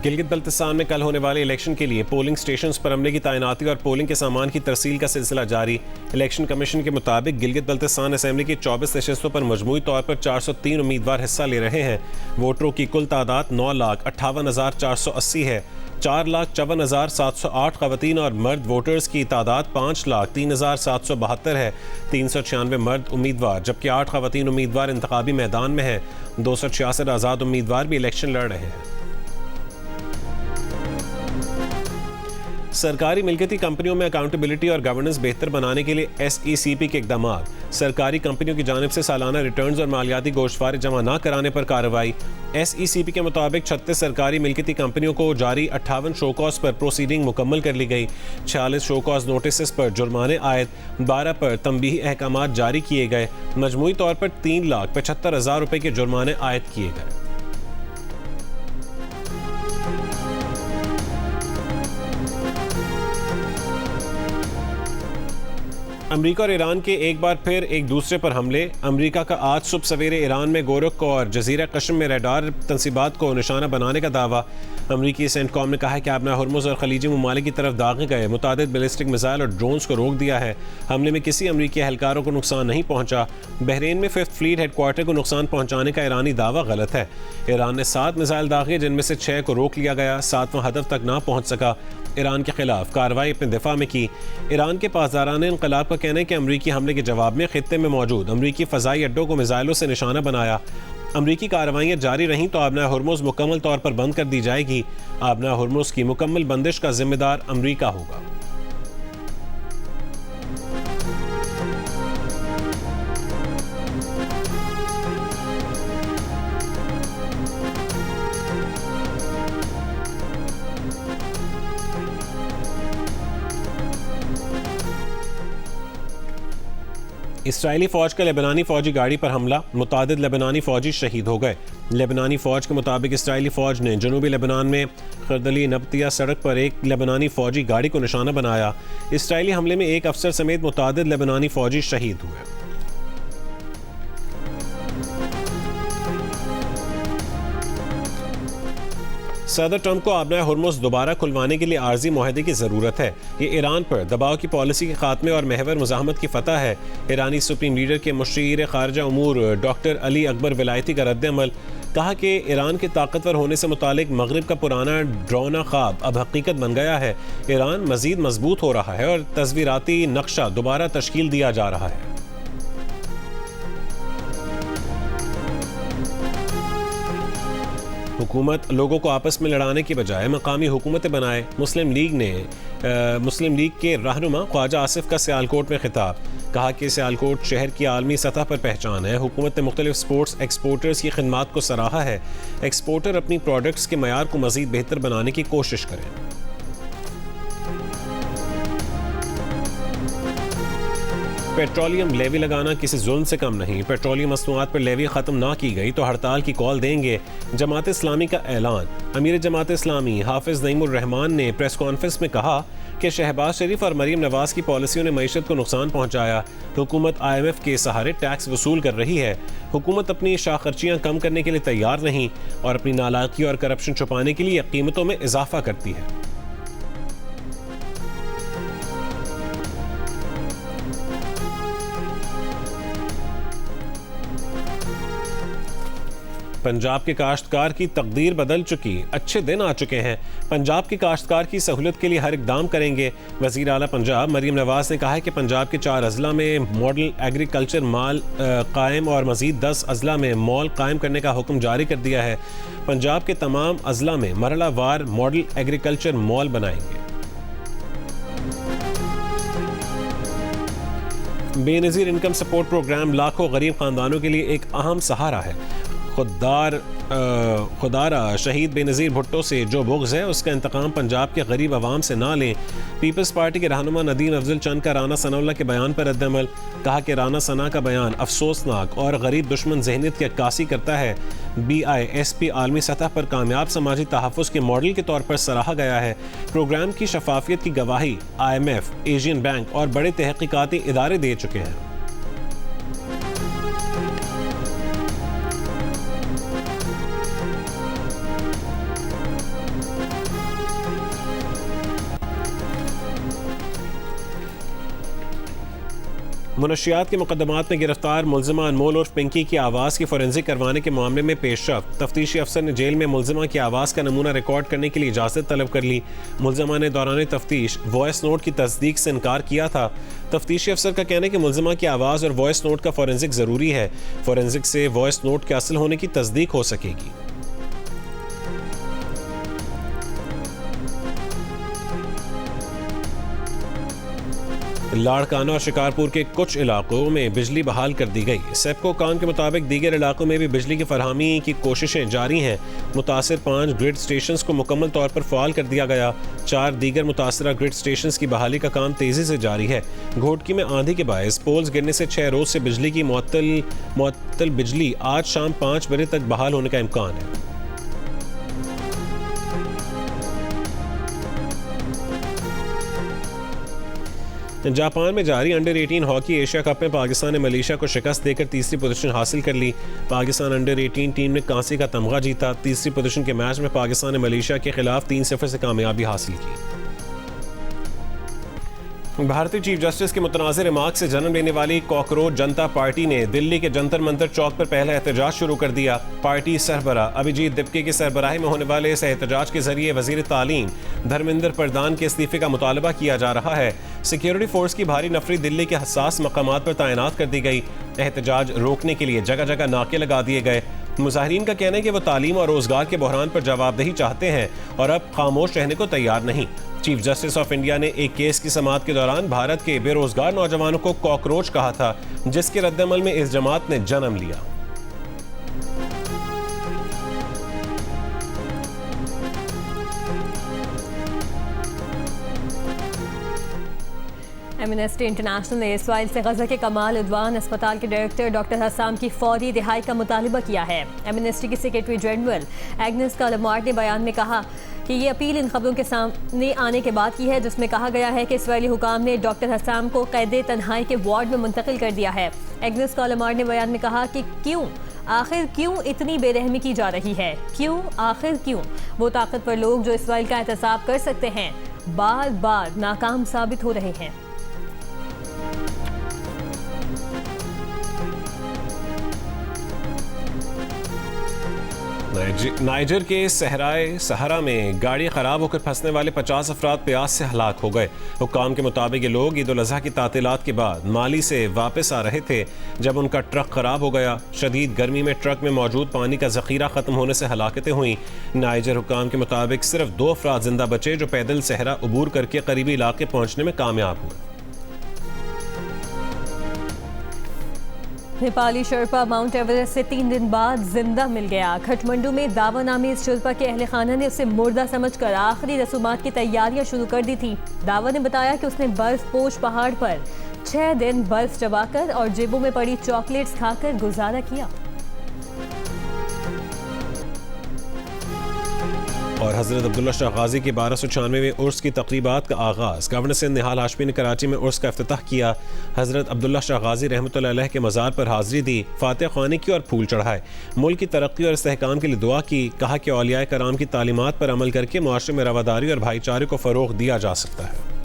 गिलगित बल्तिस्तान में कल होने वाले इलेक्शन के लिए पोलिंग स्टेशंस पर अमले की तैनाती और पोलिंग के सामान की तरसील का सिलसिला जारी। इलेक्शन कमीशन के मुताबिक गिलगित बल्तिस्तान असेंबली की 24 नशस्तों पर मजमूई तौर पर 403 उम्मीदवार हिस्सा ले रहे हैं। वोटरों की कुल तादाद 9,58,480 है। 4,54,708 खवातीन और मर्द वोटर्स की तादाद 5,03,772 है। 396 मर्द उम्मीदवार जबकि 8 खवातीन उम्मीदवार इंतखाबी मैदान में हैं। 266 आज़ाद उम्मीदवार भी इलेक्शन लड़ रहे हैं। सरकारी मिल्कियती कंपनियों में अकाउंटेबिलिटी और गवर्नेंस बेहतर बनाने के लिए SECP के इकदाम। सरकारी कंपनियों की जानिब से सालाना रिटर्न्स और मालियाती गोश्तवारी जमा न कराने पर कार्रवाई। SECP के मुताबिक 36 सरकारी मिल्कियती कंपनियों को जारी 58 शोकॉज पर प्रोसीडिंग मुकम्मल कर ली गई। 46 शोकॉज नोटिस पर जुर्माने आयद, 12 पर तंबीही अहकामात जारी किए गए। मजमूई तौर पर 3,75,000 रुपये के जुर्माने आयद किए गए। अमरीका और ईरान के एक बार फिर एक दूसरे पर हमले। अमरीका का आज सुबह सवेरे ईरान में गोरख और जजीरा कश्म में रडार तंसीबात को निशाना बनाने का दावा। अमरीकी सेंटकॉम ने कहा है कि आपना हुर्मुज़ और खलीजी ममालिक की तरफ दागे गए मुतादिद बैलिस्टिक मिसाइल और ड्रोन्स को रोक दिया है। हमले में किसी अमरीकी एहलकारों को नुकसान नहीं पहुंचा। बहरीन में 5th फ्लीट हेडक्वार्टर को नुकसान पहुंचाने का ईरानी दावा गलत है। ईरान ने 7 मिसाइल दागे जिनमें से 6 को रोक लिया गया। 7वां हदफ तक ना पहुंच सका। ईरान के खिलाफ कार्रवाई अपने दिफा में की। ईरान के पासदारान इनकलाब का कहना है कि अमरीकी हमले के जवाब में खित्ते में मौजूद अमरीकी फ़ज़ाई अड्डों को मिसाइलों से निशाना बनाया। अमरीकी कार्रवाइयाँ जारी रहीं तो आबना हुर्मुज़ मुकम्मल तौर पर बंद कर दी जाएगी। आबना हुर्मुज़ की मुकम्मल बंदिश का जिम्मेदार अमरीका होगा। इसराइली फ़ौज का लेबनानी फ़ौजी गाड़ी पर हमला, मुतादिद लेबनानी फ़ौजी शहीद हो गए। लेबनानी फ़ौज के मुताबिक इसराइली फ़ौज ने जनूबी लेबनान में खरदली नबतिया सड़क पर एक लेबनानी फ़ौजी गाड़ी को निशाना बनाया। इसराइली हमले में एक अफसर समेत मुतादिद लेबनानी फ़ौजी शहीद हुए। सदर ट्रंप को आबना हुर्मुज़ दोबारा खुलवाने के लिए आर्जी मुआहदे की ज़रूरत है। ये ईरान पर दबाव की पॉलिसी के खात्मे और महवर मुज़ाहमत की फतह है। ईरानी सुप्रीम लीडर के मुशीर ख़ारजा उमूर डॉक्टर अली अकबर विलायती का रद्द-ए-अमल। कहा कि ईरान के ताकतवर होने से मुतालिक मगरिब का पुराना ड्रोना ख्वाब अब हकीकत बन गया है। ईरान मज़ीद मजबूत हो रहा है और तस्वीराती नक्शा दोबारा तश्कील दिया जा रहा है। हुकूमत लोगों को आपस में लड़ाने की बजाय मकामी हुकूमतें बनाए। मुस्लिम लीग के रहनुमा ख्वाजा आसिफ का सियालकोट में खिताब। कहा कि सियालकोट शहर की आलमी सतह पर पहचान है। हुकूमत ने मुख्तलिफ स्पोर्ट्स एक्सपोर्टर्स की खिदमात को सराहा है। एक्सपोर्टर अपनी प्रोडक्ट्स के मयार को मज़ीद बेहतर बनाने की कोशिश करें। पेट्रोलियम लेवी लगाना किसी जुल्म से कम नहीं। पेट्रोलियम मसनूआत पर लेवी ख़त्म ना की गई तो हड़ताल की कॉल देंगे। जमात इस्लामी का ऐलान। अमीर जमात इस्लामी हाफिज़ नईमुर रहमान ने प्रेस कॉन्फ्रेंस में कहा कि शहबाज शरीफ और मरीम नवाज की पॉलिसियों ने मईशत को नुकसान पहुंचाया। हुकूमत IMF के सहारे टैक्स वसूल कर रही है। हुकूमत अपनी शाखर्चियाँ कम करने के लिए तैयार नहीं और अपनी नालायकी और करप्शन छुपाने के लिए कीमतों में इजाफा करती है। पंजाब के काश्तकार की तकदीर बदल चुकी, अच्छे दिन आ चुके हैं। पंजाब के काश्तकार की सहूलत के लिए हर इकदाम करेंगे। वज़ीर आला पंजाब मरीम नवाज ने कहा है कि पंजाब के 4 अजला में मॉडल एग्रीकल्चर मॉल कायम और मज़ीद 10 अजला में मॉल कायम करने का हुक्म जारी कर दिया है। पंजाब के तमाम अजला में मरहला वार मॉडल एग्रीकल्चर मॉल बनाएंगे। बेनज़ीर इनकम सपोर्ट प्रोग्राम लाखों गरीब खानदानों के लिए एक अहम सहारा है। खुदारा शहीद बेनज़ीर भुट्टो से जो बुग़्ज़ है उसका इंतकाम पंजाब के गरीब आवाम से ना लें। पीपल्स पार्टी के रहनुमा नदीम अफजल चंद का राना सनाउल्लाह के बयान पर रद्द-ए-अमल। कहा कि राना सना का बयान अफसोसनाक और गरीब दुश्मन जहनीत की अक्कासी करता है। BISP आलमी सतह पर कामयाब समाजी तहफ़्फ़ुज़ के मॉडल के तौर पर सराहा गया है। प्रोग्राम की शफाफियत की गवाही IMF, एशियन बैंक और बड़े तहक़ीक़ाती इदारे दे चुके हैं। मुनशियात के मुकदमात में गिरफ्तार मुलजिमा अनमोल उर्फ पिंकी की आवाज़ की फोरेंसिक करवाने के मामले में पेशरफ। तफ्तीशी अफसर ने जेल में मुलजिमा की आवाज़ का नमूना रिकॉर्ड करने के लिए इजाज़त तलब कर ली। मुलजिमा ने दौरान तफ्तीश वॉइस नोट की तस्दीक से इनकार किया था। तफ्तीशी अफसर का कहना है कि मुलजिमा की आवाज़ और वॉइस नोट का फोरेंसिक ज़रूरी है। फोरेंसिक से वॉइस नोट के असल होने की तस्दीक हो सकेगी। लाड़काना और शिकारपुर के कुछ इलाकों में बिजली बहाल कर दी गई। सेप्को काम के मुताबिक दीगर इलाकों में भी बिजली की फरहमी की कोशिशें जारी हैं। मुतासिर 5 ग्रिड स्टेशंस को मुकम्मल तौर पर फ़ाल कर दिया गया। 4 दीगर मुतासरा ग्रिड स्टेशंस की बहाली का काम तेज़ी से जारी है। घोटकी में आंधी के बायस पोल्स गिरने से 6 रोज़ से बिजली की मुअत्तल बिजली आज शाम 5 बजे तक बहाल होने का इम्कान है। जापान में जारी अंडर 18 हॉकी एशिया कप में पाकिस्तान ने मलेशिया को शिकस्त देकर तीसरी पोजीशन हासिल कर ली। पाकिस्तान अंडर 18 टीम ने कांसे का तमगा जीता। तीसरी पोजीशन के मैच में पाकिस्तान ने मलेशिया के खिलाफ 3-0 से कामयाबी हासिल की। भारतीय चीफ जस्टिस के मुतनाज़िर रिमार्क से जन्म लेने वाली कॉकरोच जनता पार्टी ने दिल्ली के जंतर मंतर चौक पर पहला एहतजाज शुरू कर दिया। पार्टी सरबराह अभिजीत दिप्के की सरबराही में होने वाले इस एहतजाज के जरिए वजीर तालीम धर्मेंद्र प्रधान के इस्तीफे का मुतालबा किया जा रहा है। सिक्योरिटी फोर्स की भारी नफरी दिल्ली के हसास मकामात पर तैनात कर दी गई। एहतजाज रोकने के लिए जगह जगह नाके लगा दिए गए। मुजाहिरीन का कहना है कि वो तालीम और रोजगार के बहरान पर जवाबदेही चाहते हैं और अब खामोश रहने को तैयार नहीं। चीफ जस्टिस ऑफ इंडिया ने एक केस की समाअत के दौरान भारत के बेरोजगार नौजवानों को कॉकरोच कहा था, जिसके रद्दअमल में इस जमात ने जन्म लिया। एमनेस्टी इंटरनेशनल ने इसराइल से गजा के कमाल उद्वान अस्पताल के डायरेक्टर डॉक्टर हसाम की फौरी रिहाई का मुतालबा किया है। एमनेस्टी की सेक्रेटरी जनरल एग्नेस कालामार्ट ने बयान में कहा कि ये अपील इन खबरों के सामने आने के बाद की है जिसमें कहा गया है कि इसराइली हुकाम ने डॉक्टर हसाम को कैदे तन्हाई के वार्ड में मुंतकिल कर दिया है। एग्नेस कालामार्ट ने बयान में कहा कि आखिर क्यों इतनी बेरहमी की जा रही है, आखिर क्यों वो ताकतवर लोग जो इसराइल का एहतसाब कर सकते हैं बार बार नाकाम साबित हो रहे हैं। नाइजर के सहरा में गाड़ी खराब होकर फंसने वाले 50 अफराद प्यास से हलाक हो गए। हुक्काम के मुताबिक ये लोग ईद उल अज़हा की तातीलात के बाद माली से वापस आ रहे थे जब उनका ट्रक खराब हो गया। शदीद गर्मी में ट्रक में मौजूद पानी का ज़ख़ीरा ख़त्म होने से हलाकतें हुई। नाइजर हुक्काम के मुताबिक सिर्फ 2 अफराद जिंदा बचे जो पैदल सहरा अबूर करके करीबी इलाके पहुँचने में कामयाब हुए। नेपाली शर्पा माउंट एवरेस्ट से 3 दिन बाद जिंदा मिल गया। खटमंडू में दावा नामी इस शर्पा के अहले खाना ने उसे मुर्दा समझकर आखिरी रसूमात की तैयारियां शुरू कर दी थी। दावा ने बताया कि उसने बर्फ पोश पहाड़ पर 6 दिन बर्फ चबाकर और जेबों में पड़ी चॉकलेट्स खाकर गुजारा किया। और हज़रत अब्दुल्ला शाह गाजी की 1296वें उर्स की तकरीबात का आगाज़। गवर्नर सिंध निहाल हाशमी ने कराची में उर्स का इफ्तिताह किया। हज़रत अब्दुल्ला शाह गाजी रहमतुल्लाह अलैह के मज़ार पर हाज़री दी, फातिहा ख़्वानी की और फूल चढ़ाए। मुल्क की तरक्की और इस्तेहकाम के लिए दुआ की। कहा कि औलिया कराम की तालीमात पर अमल करके मुआशरे में रवादारी और भाईचारे को फ़रोग़ दिया जा सकता है।